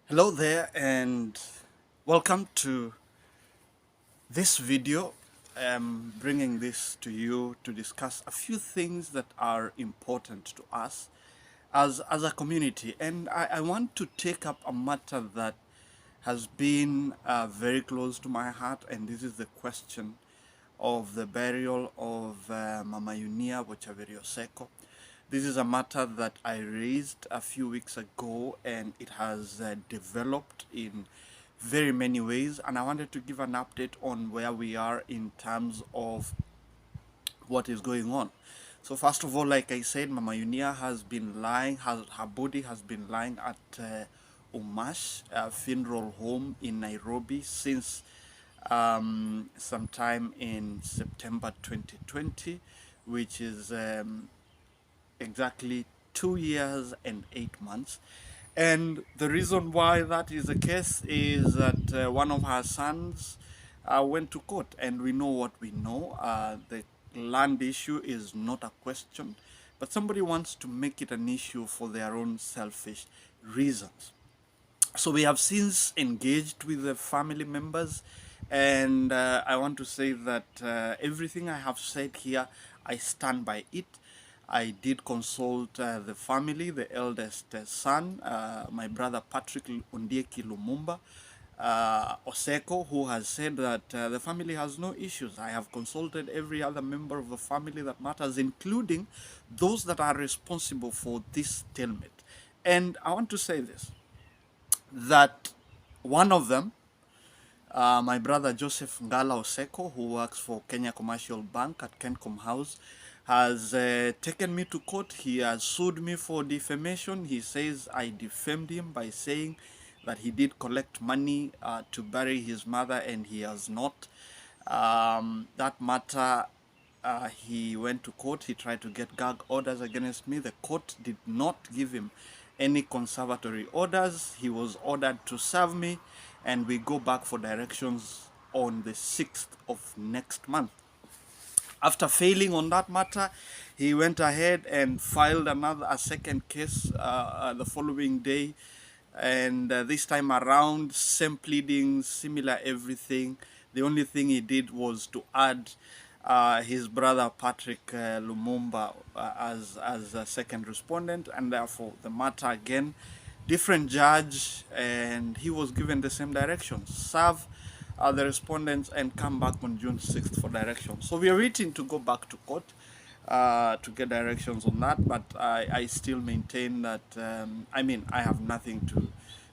Hello there and welcome to this video. I'm bringing this to you to discuss a few things that are important to us as a community, and I want to take up a matter that has been very close to my heart, and this is the question of the burial of Mama Yunia Bochaverio Seko. This is a matter that I raised a few weeks ago, and it has developed in very many ways, and I wanted to give an update on where we are in terms of what is going on. So first of all, like I said, Mama Yunia has been lying, her body has been lying at Umash Funeral Home in Nairobi since sometime in September 2020, which is exactly 2 years and 8 months. And the reason why that is the case is that one of her sons went to court, and we know what we know. The land issue is not a question, but somebody wants to make it an issue for their own selfish reasons. So we have since engaged with the family members, and I want to say that everything I have said here, I stand by it. I did consult the family, the eldest son, my brother Patrick Undieki Lumumba Oseko, who has said that the family has no issues. I have consulted every other member of the family that matters, including those that are responsible for this stalemate. And I want to say this, that one of them, my brother Joseph Ngala Oseko, who works for Kenya Commercial Bank at Kencom House, has taken me to court. He has sued me for defamation. He says I defamed him by saying that he did collect money to bury his mother, and he has not. That matter, he went to court. He tried to get gag orders against me. The court did not give him any conservatory orders. He was ordered to serve me, and we go back for directions on the 6th of next month. After failing on that matter, he went ahead and filed a second case the following day, and this time around, same pleadings, similar everything. The only thing he did was to add his brother Patrick Lumumba as a second respondent, and therefore the matter again, different judge, and he was given the same directions: serve the respondents and come back on June 6th for directions. So we are waiting to go back to court to get directions on that, but I still maintain that, I have nothing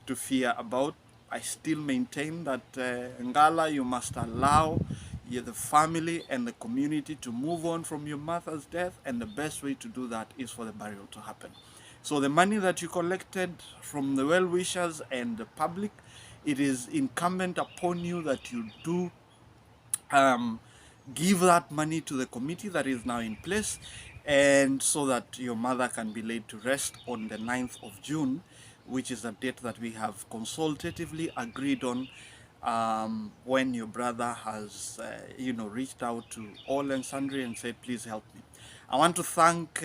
to fear about. I still maintain that Ngala, you must allow the family and the community to move on from your mother's death, and the best way to do that is for the burial to happen. So the money that you collected from the well-wishers and the public, it is incumbent upon you that you do give that money to the committee that is now in place, and so that your mother can be laid to rest on the 9th of June, which is a date that we have consultatively agreed on, when your brother has reached out to all and sundry and said, please help me. I want to thank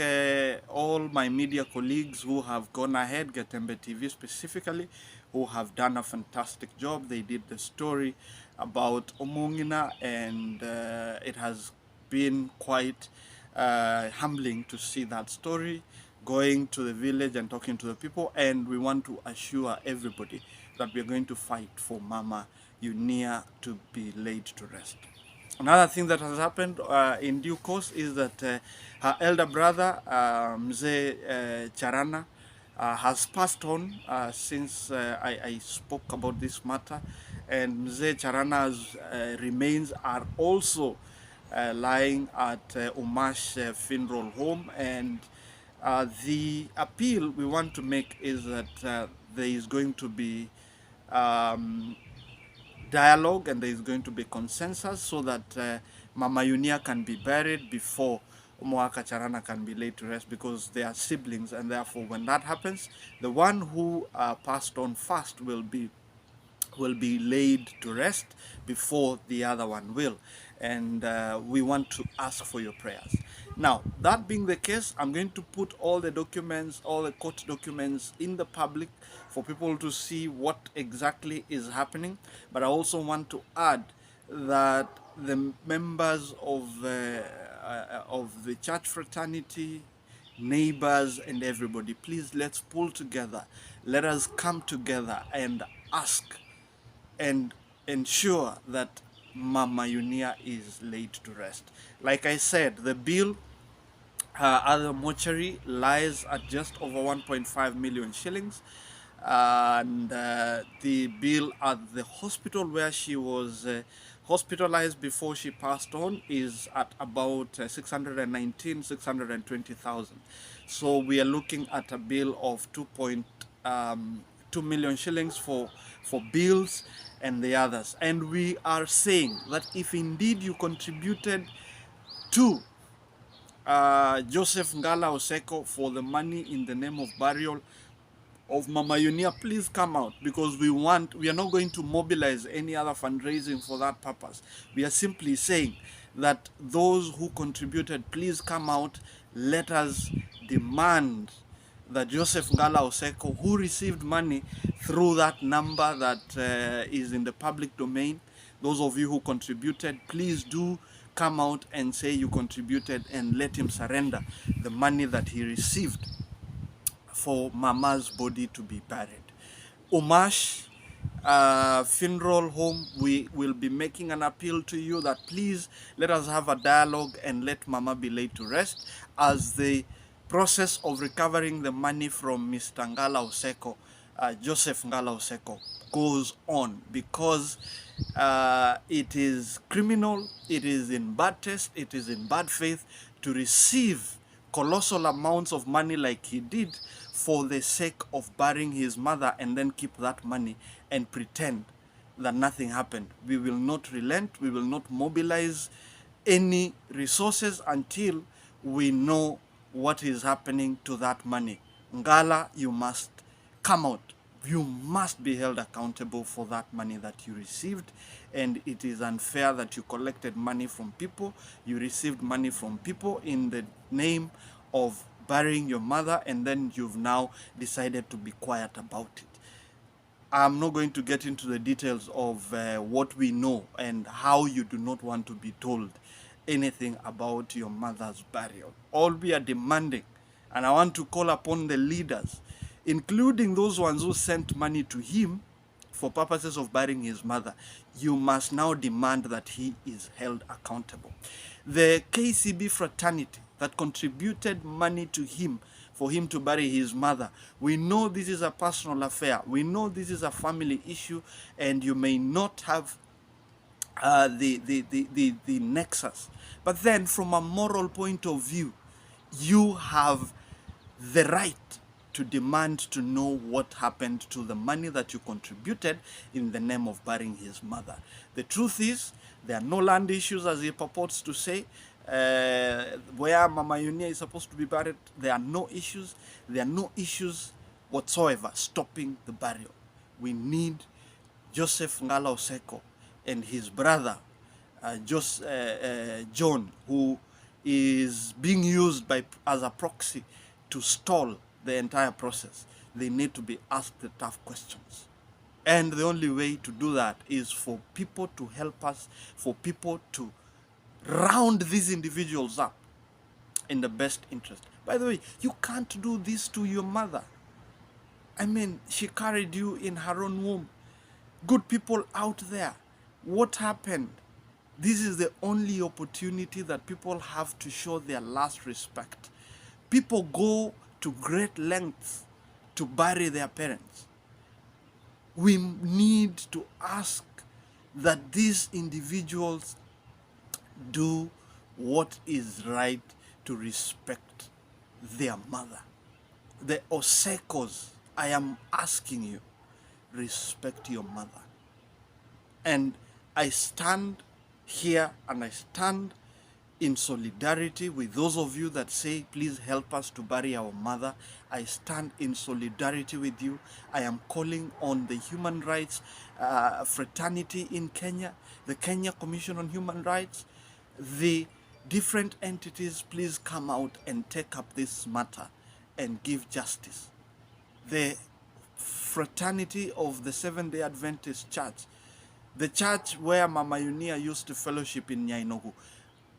all my media colleagues who have gone ahead, Getembe TV specifically, who have done a fantastic job. They did the story about Omongina, and it has been quite humbling to see that story, going to the village and talking to the people. And we want to assure everybody that we're going to fight for Mama Yunia to be laid to rest. Another thing that has happened in due course is that her elder brother, Mzee Charana, has passed on since I spoke about this matter, and Mzee Charana's remains are also lying at Umash Funeral Home. And the appeal we want to make is that there is going to be dialogue, and there is going to be consensus, so that Mama Yunia can be buried before Umuaka Charana can be laid to rest, because they are siblings, and therefore when that happens, the one who passed on first will be laid to rest before the other one will. And we want to ask for your prayers. Now, that being the case, I'm going to put all the documents, all the court documents in the public for people to see what exactly is happening. But I also want to add that the members of the church fraternity, neighbors, and everybody, please, let's pull together. Let us come together and ask and ensure that Mama Unia is laid to rest. Like I said, the bill at the mortuary lies at just over 1.5 million shillings. And the bill at the hospital where she was hospitalized before she passed on is at about 620,000. So we are looking at a bill of 2 million shillings for bills and the others. And we are saying that if indeed you contributed to Joseph Ngala Oseko for the money in the name of burial of Mama Unia, please come out, because we are not going to mobilize any other fundraising for that purpose. We are simply saying that those who contributed, please come out. Let us demand that Joseph Ngala Oseko, who received money through that number that is in the public domain, those of you who contributed, please do come out and say you contributed, and let him surrender the money that he received for Mama's body to be buried. Umash Funeral Home, we will be making an appeal to you that please let us have a dialogue and let Mama be laid to rest as the process of recovering the money from Mr. Ngala Oseko, Joseph Ngala Oseko, goes on, because it is criminal, it is in bad taste, it is in bad faith to receive colossal amounts of money like he did for the sake of burying his mother, and then keep that money and pretend that nothing happened. We will not relent. We will not mobilize any resources until we know what is happening to that money. Ngala, you must come out. You must be held accountable for that money that you received, and it is unfair that you collected money from people. You received money from people in the name of burying your mother, and then you've now decided to be quiet about it. I'm not going to get into the details of what we know and how you do not want to be told anything about your mother's burial. All we are demanding, and I want to call upon the leaders, including those ones who sent money to him for purposes of burying his mother, you must now demand that he is held accountable. The KCB fraternity that contributed money to him for him to bury his mother, we know this is a personal affair. We know this is a family issue, and you may not have the nexus. But then from a moral point of view, you have the right to demand to know what happened to the money that you contributed in the name of burying his mother. The truth is, there are no land issues, as he purports to say. Where Mama Unia is supposed to be buried, there are no issues. There are no issues whatsoever stopping the burial. We need Joseph Ngala Oseko and his brother, John, who is being used as a proxy to stall the entire process. They need to be asked the tough questions. And the only way to do that is for people to help us, for people to round these individuals up in the best interest. By the way, you can't do this to your mother. I mean, she carried you in her own womb. Good people out there, what happened? This is the only opportunity that people have to show their last respect. People go to great lengths to bury their parents. We need to ask that these individuals do what is right to respect their mother. The Osekos, I am asking you, respect your mother. And I stand here and I stand in solidarity with those of you that say, please help us to bury our mother. I stand in solidarity with you. I am calling on the human rights fraternity in Kenya, the Kenya Commission on Human Rights, the Different entities, please come out and take up this matter and give justice. The fraternity of the Seventh-day Adventist Church, the church where Mama Unia used to fellowship in Nyainogu,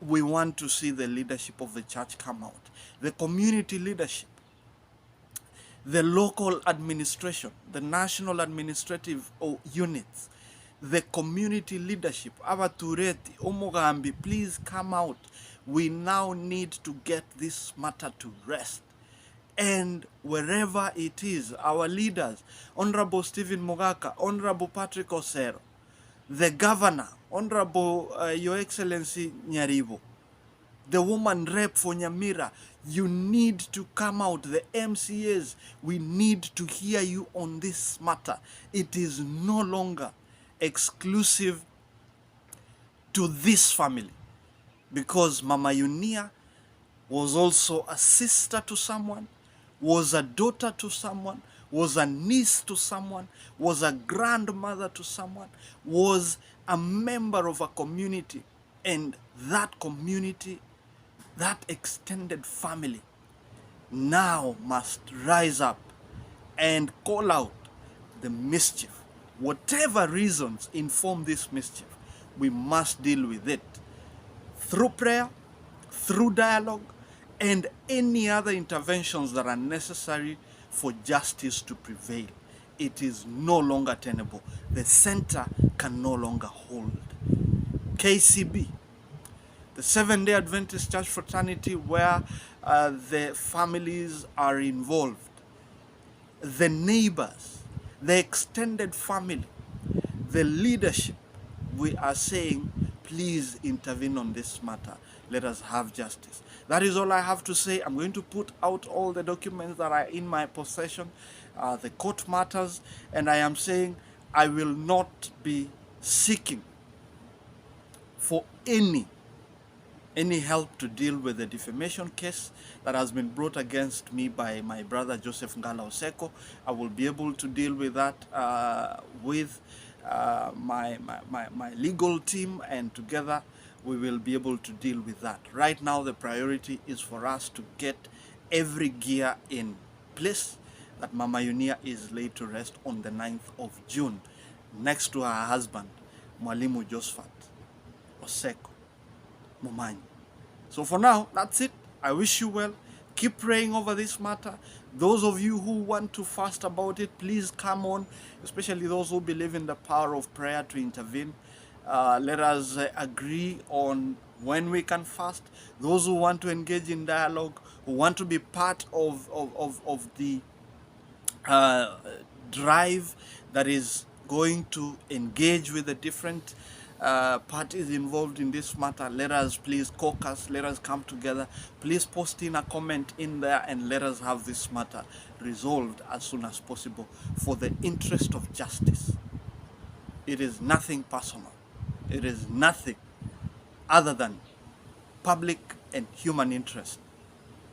we want to see the leadership of the church come out. The community leadership, the local administration, the national administrative units, the community leadership, Abatureti, Omogambi, please come out. We now need to get this matter to rest. And wherever it is, our leaders, Honorable Stephen Mogaka, Honorable Patrick Osero, the governor, Honorable Your Excellency Nyaribo, the woman rep for Nyamira, you need to come out. The MCAs, we need to hear you on this matter. It is no longer exclusive to this family, because Mama Unia was also a sister to someone, was a daughter to someone, was a niece to someone, was a grandmother to someone, was a member of a community, and that community, that extended family, now must rise up and call out the mischief. Whatever reasons inform this mischief, we must deal with it through prayer, through dialogue, and any other interventions that are necessary for justice to prevail. It is no longer tenable. The center can no longer hold. KCB, the Seventh-day Adventist Church Fraternity, where the families are involved, the neighbors, the extended family, the leadership, we are saying, please intervene on this matter. Let us have justice. That is all I have to say. I'm going to put out all the documents that are in my possession, the court matters, and I am saying I will not be seeking for any help to deal with the defamation case that has been brought against me by my brother Joseph Ngala Oseko. I will be able to deal with that with my legal team, and together we will be able to deal with that. Right now, the priority is for us to get every gear in place that Mama Unia is laid to rest on the 9th of June, next to her husband, Mwalimu Josephat Oseko Momanyi. So for now, that's it. I wish you well. Keep praying over this matter. Those of you who want to fast about it, please come on, especially those who believe in the power of prayer to intervene. Let us agree on when we can fast. Those who want to engage in dialogue, who want to be part of the drive that is going to engage with the different parties involved in this matter, let us please caucus, let us come together. Please post in a comment in there and let us have this matter resolved as soon as possible for the interest of justice. It is nothing personal. It is nothing other than public and human interest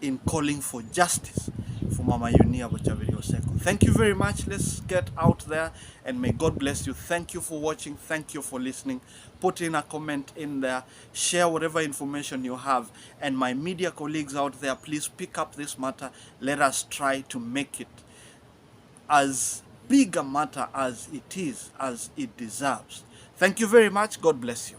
in calling for justice for Mama Unia Bochaviri Oseko. Thank you very much. Let's get out there, and may God bless you. Thank you for watching. Thank you for listening. Put in a comment in there. Share whatever information you have. And my media colleagues out there, please pick up this matter. Let us try to make it as big a matter as it is, as it deserves. Thank you very much. God bless you.